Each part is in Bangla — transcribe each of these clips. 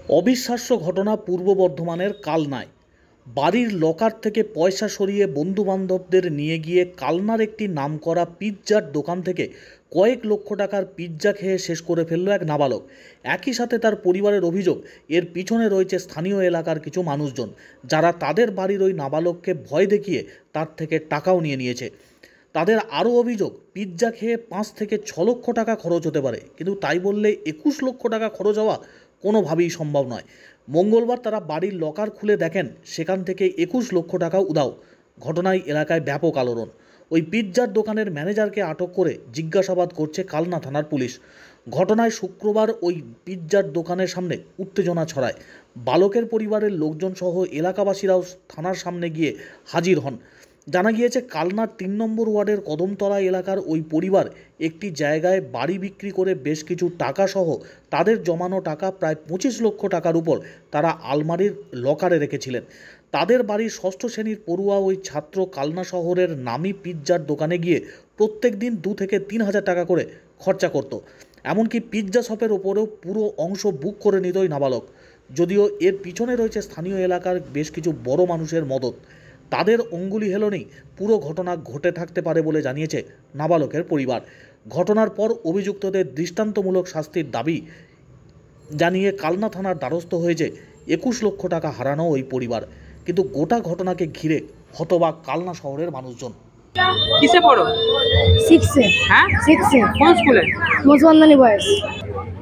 অবিশ্বাস্য ঘটনা পূর্ব বর্ধমানের কালনায়। বাড়ির লকার থেকে পয়সা সরিয়ে বন্ধুবান্ধবদের নিয়ে গিয়ে কালনার একটি নামকরা পিৎজার দোকান থেকে কয়েক লক্ষ টাকার পিৎজা খেয়ে শেষ করে ফেলল এক নাবালক। একই সাথে তার পরিবারের অভিযোগ, এর পিছনে রয়েছে স্থানীয় এলাকার কিছু মানুষজন, যারা তাদের বাড়ির ওই নাবালককে ভয় দেখিয়ে তার থেকে টাকাও নিয়েছে। তাদের আরও অভিযোগ, পিৎজা খেয়ে 5 থেকে 6 লক্ষ টাকা খরচ হতে পারে, কিন্তু তাই বললে 21 লক্ষ টাকা খরচ হওয়া কোনোভাবেই সম্ভব নয়। মঙ্গলবার তারা বাড়ির লকার খুলে দেখেন সেখান থেকে 21 লক্ষ টাকা উধাও। ঘটনায় এলাকায় ব্যাপক আলোড়ন। ওই পিৎজার দোকানের ম্যানেজারকে আটক করে জিজ্ঞাসাবাদ করছে কালনা থানার পুলিশ। ঘটনায় শুক্রবার ওই পিৎজার দোকানের সামনে উত্তেজনা ছড়ায়। বালকের পরিবারের লোকজন সহ এলাকাবাসীরাও থানার সামনে গিয়ে হাজির হন। জানা গিয়েছে, কালনার 3 নম্বর ওয়ার্ডের কদমতলা এলাকার ওই পরিবার একটি জায়গায় বাড়ি বিক্রি করে বেশ কিছু টাকা সহ তাদের জমানো টাকা প্রায় 25 লক্ষ টাকার উপর তারা আলমারির লকারে রেখেছিলেন। তাদের বাড়ির 6ষ্ঠ শ্রেণীর পড়ুয়া ওই ছাত্র কালনা শহরের নামি পিৎজার দোকানে গিয়ে প্রত্যেক দিন 2 থেকে 3 হাজার টাকা করে খরচা করত। এমনকি পিৎজা শপের ওপরেও পুরো অংশ বুক করে নিত ওই নাবালক। যদিও এর পিছনে রয়েছে স্থানীয় এলাকার বেশ কিছু বড় মানুষের মদত। তাদের অঙ্গুলি হেলনেই পুরো ঘটনা ঘটে থাকতে পারে বলে জানিয়েছে নাবালকের পরিবার। ঘটনার পর অভিযুক্তদের দৃষ্টান্তমূলক শাস্তির দাবি জানিয়ে কালনা থানার দ্বারস্থ হয়েছে 21 লক্ষ টাকা হারানো ওই পরিবার। কিন্তু গোটা ঘটনাকে ঘিরে হতবাক কালনা শহরের মানুষজন। কিসে পড়ো? 6-এ। হ্যাঁ, 6-এ। কোন স্কুলে? মুসলমানি বয়স।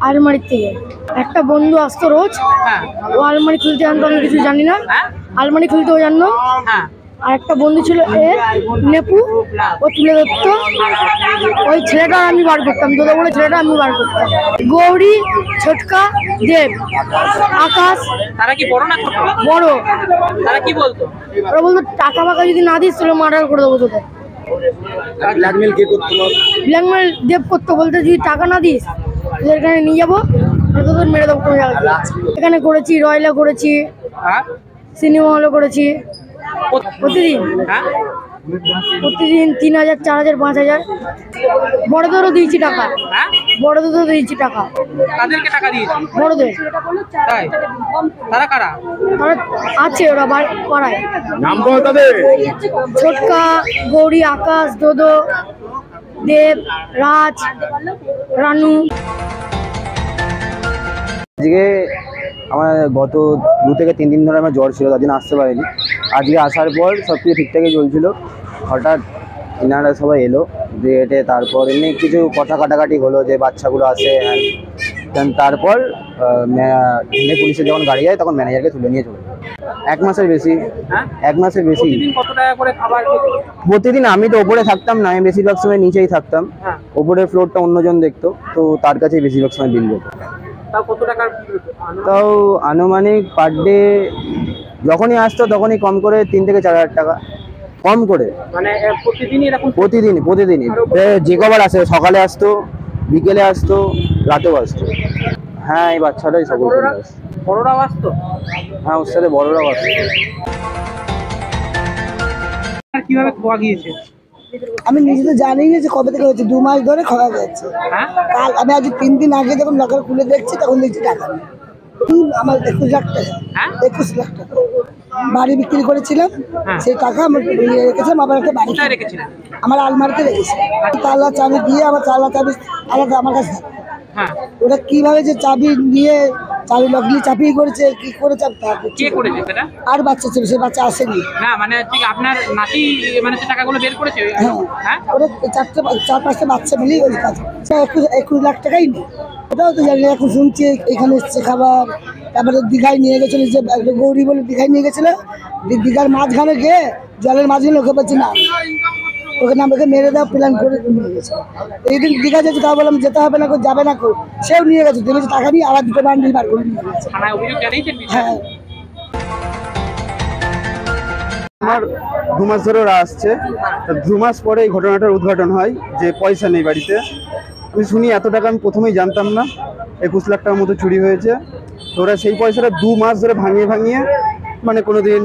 আলমারি থেকে একটা বন্ধু আসতো রোজ। হ্যাঁ। ও আলমারি খুলতে জানতো, আমি কিছু জানি না। হ্যাঁ। আলমারি খুলতেও জানতো। হ্যাঁ। আর একটা বন্ধু ছিল নেপু, ও তুলে ধরতো। ওই ছেলেটা আমি বার করতাম, তোদের বলে ছেলেটা আমি বার করতাম। গৌরী, ছোটকা, দেব, আকাশ। তারা কি বড় না ছোট? বড়। তারা কি বলতো? ওরা বলতো টাকা ফাকা যদি না দিস তাহলে মার্ডার করে দেবো তোদের। ব্ল্যাকমেল কে করতো? ব্ল্যাকমেল দেব করতো, বলতে যদি টাকা না দিস তোদের এখানে নিয়ে যাবো, তোদের মেরে দেবো কোনো জায়গায়। এখানে করেছি, রয়্যালে করেছি, হ্যাঁ, সিনেমা হলে করেছি। প্রতিদিন হ্যাঁ, প্রতিদিন 3,000, 4,000, 5,000। বড়দেরও দিয়েছি টাকা। হ্যাঁ। বড়দেরও দিয়েছি টাকা। তাদেরকে টাকা দিয়েছি? বড়দের। তাই? তারা কারা? তারা আছে, ওরা পাড়ায়। নাম বল তাদের। ছোটকা, গৌরী, আকাশ, দোদো, দেব, রাজ, রানু। আজকে আমার গত 2 থেকে 3 দিন ধরে আমার জ্বর ছিল, তার জন্য আসতে পারিনি। আজকে আসার পর সব কিছু ঠিকঠাকই চলছিল। হঠাৎ এনারা সবাই এলো, দিয়ে তারপর এমনি কিছু কথা কাটাকাটি হলো যে বাচ্চাগুলো আসে। তারপর পুলিশের যখন গাড়ি যায় তখন ম্যানেজারকে তুলে নিয়ে চলে যায়। 1 মাসের বেশি। হ্যাঁ? 1 মাসের বেশি। প্রতিদিন কত টাকা করে খাবার খেতে? প্রতিদিন আমি তো ওপরে থাকতাম না, আমি বেশিরভাগ সময় নিচেই থাকতাম। হ্যাঁ। ওপরের ফ্লোরটা অন্যজন দেখতো, তো তার কাছেই বেশিরভাগ সময় বিল যেত। তাও কত টাকার? তাও আনুমানিক পার ডে যখনই আসতো তখনই কম করে 3 থেকে 4 হাজার টাকা কম করে। মানে প্রতিদিনই এরকম? প্রতিদিনই যে কবার আসে, সকালে আসতো, বিকেলে আসতো, রাতেও আসতো। হ্যাঁ, এই বাচ্চাটাই সকল আসতো। বড়রাও আসতো? হ্যাঁ, ওর সাথে বড়রাও আসতো। কিভাবে খোয়া গিয়েছে? আমি নিজে তো জানি না যে কবে থেকে হয়েছে। 2 মাস ধরে খাওয়া যাচ্ছে। হ্যাঁ। কাল আমি আজ 3 দিন আগে যখন লকার খুলে দেখছি তখন দেখছি টাকা নেই। আমার 21 লাখ টাকা। হ্যাঁ? 21 লাখ টাকা বাড়ি বিক্রি করেছিলাম। হ্যাঁ। সেই টাকা আমি রেখেছিলাম, আবার একটা বাড়ি কোথায় রেখেছিলেন? আমার আলমারিতে রেখেছি। তালা চাবি দিয়ে আমার তালা চাবি আলাদা আমার কাছে থাকে। হ্যাঁ। ওরা কিভাবে যে চাবি নিয়ে চাবি লগলি চাপিয়ে করেছে, কি করেছে কে করেছে সেটা? আর বাচ্চা ছিল, সে বাচ্চা আসেনি। না মানে ঠিক আপনার নাতি মানে সে টাকাগুলো বের করেছে? হ্যাঁ। হ্যাঁ। ওরা 4-5টা বাচ্চা মিলিয়ে ওই কাজ। 21 লাখ টাকাই নেই। ওটাও তো জানি না, এখন শুনছি এখানে এসছে খাবার। তারপরে দীঘায় নিয়ে গেছিল, যে একটা গৌরী বলে দীঘায় নিয়ে গেছিল। দীঘার মাঝখানে গিয়ে জলের মাঝখানে ওকে বলছি না, ওকে নামকে মেরে দাও, প্ল্যান করে নিয়ে গেছে। এইদিন দীঘা যাচ্ছে, তা বললাম যেতে হবে না, যাবে না, সেও নিয়ে গেছে। দেখেছি টাকা নিয়ে আবার 2টো বান্ডিল বার করে নিয়ে গেছে। থানায় অভিযোগ জানিয়েছেন? হ্যাঁ। আমার 2 মাস ধরে ওরা আসছে। 2 মাস পরে এই ঘটনাটার উদ্ঘাটন হয় যে পয়সা নেই বাড়িতে। আমি শুনি এত টাকা আমি প্রথমেই জানতাম না। 21 লাখ টাকার মতো চুরি হয়েছে। তো ওরা সেই পয়সাটা 2 মাস ধরে ভাঙিয়ে মানে কোনোদিন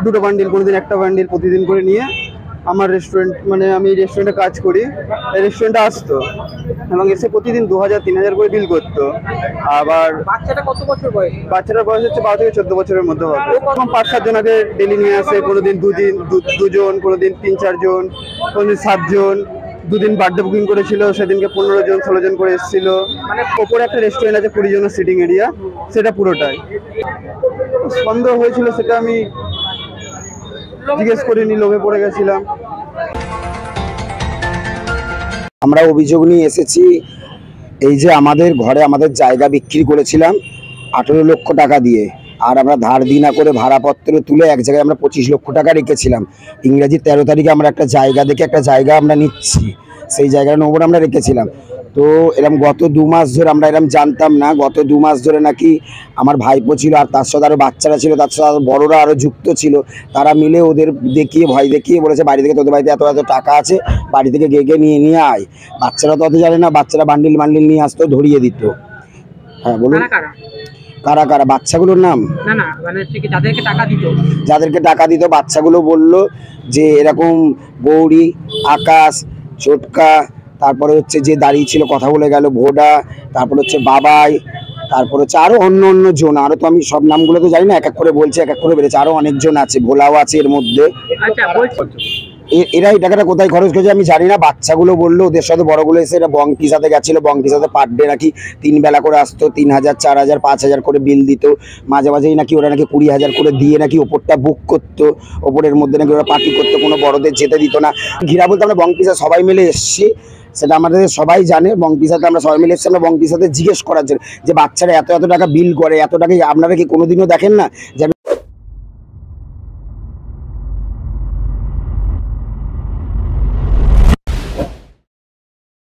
2টো বান্ডিল, কোনোদিন একটা বান্ডিল প্রতিদিন করে নিয়ে আমার রেস্টুরেন্ট মানে আমি এই রেস্টুরেন্টে কাজ করি, এই রেস্টুরেন্টে আসতো এবং এসে প্রতিদিন 2000-3000 করে বিল করতো। আবার বাচ্চাটা কত বছর বয়স? বাচ্চাটার বয়স হচ্ছে 12 থেকে 14 বছরের মধ্যে হবে। এরকম 5-7 জনকে ডেলি নিয়ে আসে, কোনোদিন দুজন, কোনোদিন 3-4 জন, কোনোদিন 7 জন। দুদিন বার্থডে বুকিং করেছিল, সেদিনকে 15 জন 16 জন করে এসেছিল। মানে ওপরে একটা রেস্টুরেন্ট আছে 20 জনের সিটিং এরিয়া, সেটা পুরোটাই সন্দেহ হয়েছিল, সেটা আমি জিজ্ঞেস করিনি, লোভে পড়ে গেছিলাম। আমরা অভিযোগ নিয়ে এসেছি এই যে আমাদের ঘরে আমাদের জায়গা বিক্রি করেছিলাম 18 লক্ষ টাকা দিয়ে, আর আমরা ধার দিই না করে ভাড়াপত্র তুলে এক জায়গায় আমরা 25 লক্ষ টাকা রেখেছিলাম। ইংরেজি 13 তারিখে আমরা একটা জায়গা দেখে একটা জায়গা আমরা নিচ্ছি, সেই জায়গার নম্বর আমরা রেখেছিলাম। তো এরকম গত 2 মাস ধরে আমরা এরকম জানতাম না, গত 2 মাস ধরে নাকি আমার ভাইপো ছিল আর তার সাথে আরও বাচ্চারা ছিল, তার সাথে বড়রা আরও যুক্ত ছিল, তারা মিলে ওদের দেখিয়ে ভয় দেখিয়ে বলেছে বাড়ি থেকে তোদের বাড়িতে এত এত টাকা আছে, বাড়ি থেকে গেগে নিয়ে আয়। বাচ্চারা তো অত জানে না, বাচ্চারা বান্ডিল নিয়ে আসতো, ধরিয়ে দিত। হ্যাঁ বলুন, কারা কারা? বাচ্চাগুলোর নাম না মানে যাদেরকে টাকা দিত, যাদেরকে টাকা দিত বাচ্চাগুলো বলল যে এরকম গৌরী, আকাশ, চটকা, তারপরে হচ্ছে যে দাঁড়িয়ে ছিল কথা বলে গেল ভোডা, তারপর হচ্ছে বাবাই, তারপর হচ্ছে আরো অন্য জন, আরো তো আমি সব নামগুলো তো জানি না, এক এক করে বলছে, এক এক করে বেড়েছে, আরো অনেকজন আছে, ভোলাও আছে এর মধ্যে। এরা এই টাকাটা কোথায় খরচ করেছে আমি জানি না। বাচ্চাগুলো বললো ওদের সাথে বড়গুলো এসে এরা বংটির সাথে গেছিলো, বংটির সাথে পার ডে নাকি 3 বেলা করে আসতো, 3000, 4000, 5000 করে বিল দিত। মাঝে মাঝেই নাকি ওরা নাকি 20,000 করে দিয়ে নাকি ওপরটা বুক করতো, ওপরের মধ্যে নাকি ওরা পার্টি করতো, কোনো বড়দের যেতে দিত না। ঘিরা বলতে আমরা বংটিসা সবাই মিলে এসছি, সেটা আমাদের সবাই জানে। বংটিসাতে আমরা সবাই মিলে এসছি, আমরা বংটিসাতে জিজ্ঞেস করার জন্য যে বাচ্চারা এত টাকা বিল করে, এত টাকা আপনারা কি কোনোদিনও দেখেন না যে